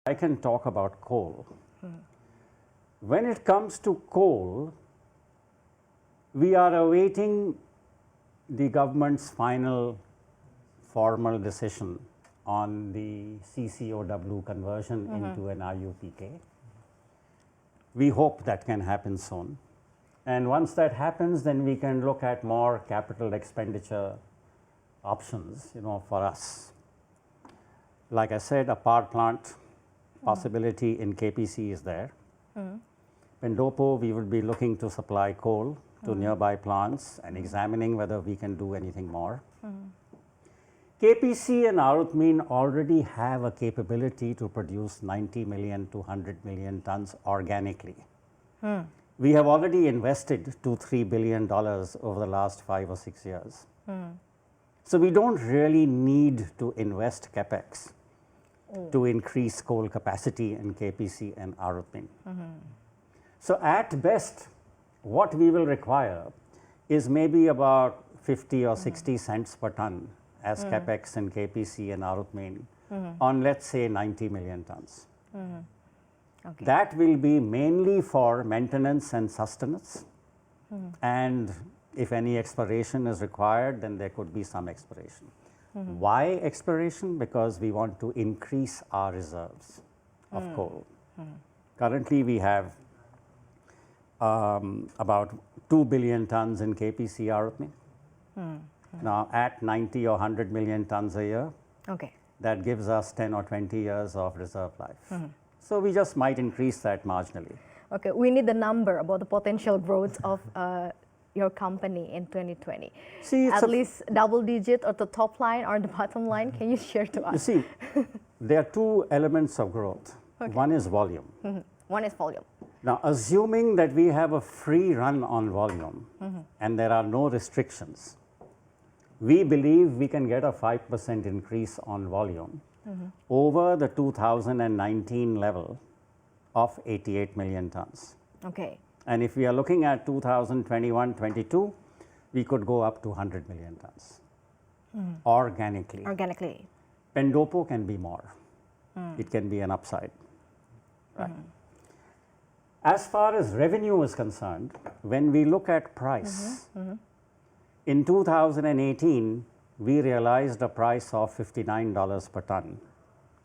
I can talk about coal. When it comes to coal, we are awaiting the government's final formal decision on the CCOW conversion into an IUPK. We hope that can happen soon. And once that happens, then we can look at more capital expenditure options, for us. Like I said, a power plant possibility in KPC is there. Pendopo, we will be looking to supply coal to nearby plants and examining whether we can do anything more. KPC and Arutmin already have a capability to produce 90 million to 100 million tons organically. We have already invested $2-3 billion over the last 5 or 6 years. So we don't really need to invest capex to increase coal capacity in KPC and Arutmin. So at best, what we will require is maybe about 50 or 60 cents per ton as capex in KPC and Arutmin on, let's say, 90 million tons. Okay. That will be mainly for maintenance and sustenance, and if any exploration is required, then there could be some exploration. Why exploration? Because we want to increase our reserves of coal. Currently, we have about 2 billion tons in KPC Arutmin. Now, at 90 or 100 million tons a year, that gives us 10 or 20 years of reserve life. So we just might increase that marginally. Okay, we need the number about the potential growth of your company in 2020. See, at least double digit or the top line or the bottom line. Can you share to us? You see, there are two elements of growth. One is volume. One is volume. Now, assuming that we have a free run on volume and there are no restrictions, we believe we can get a 5% increase on volume over the 2019 level of 88 million tons. Okay. And if we are looking at 2021-22, we could go up to 100 million tons organically. Organically. Pendopo can be more. It can be an upside. Right. As far as revenue is concerned, when we look at price, in 2018, we realized a price of $59 per ton,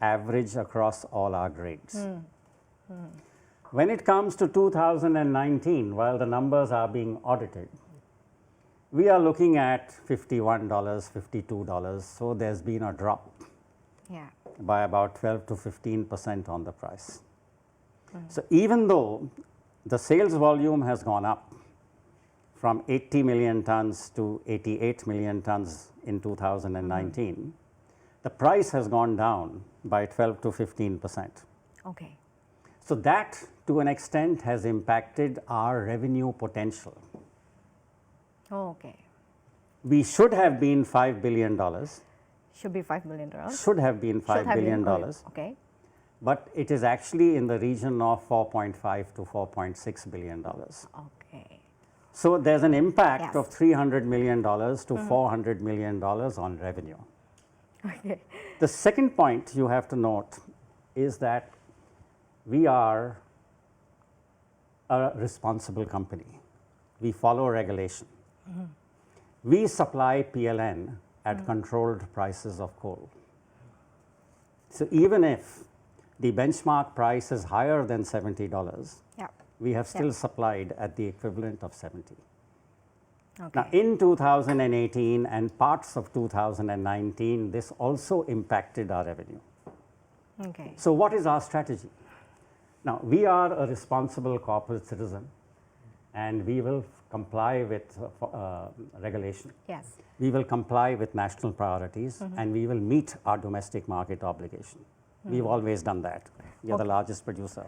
average across all our grades. When it comes to 2019, while the numbers are being audited, we are looking at $51, $52, so there's been a drop by about 12 to 15% on the price. So even though the sales volume has gone up from 80 million tons to 88 million tons in 2019, the price has gone down by 12 to 15%. Okay. So that, to an extent, has impacted our revenue potential. Okay. We should have been $5 billion. Should be $5 billion. Should have been $5 billion. Okay. But it is actually in the region of $4.5 to $4.6 billion. Okay. So there's an impact of $300 million to $400 million on revenue. Okay. The second point you have to note is that we are a responsible company. We follow regulation. We supply PLN at controlled prices of coal. So even if the benchmark price is higher than $70, we have still supplied at the equivalent of 70. Okay. Now, in 2018 and parts of 2019, this also impacted our revenue. Okay. So what is our strategy? Now, we are a responsible corporate citizen, and we will comply with regulation. Yes. We will comply with national priorities, and we will meet our domestic market obligation. We've always done that. We are the largest producer.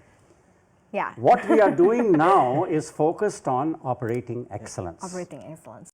Yeah. What we are doing now is focused on operating excellence. Operating excellence.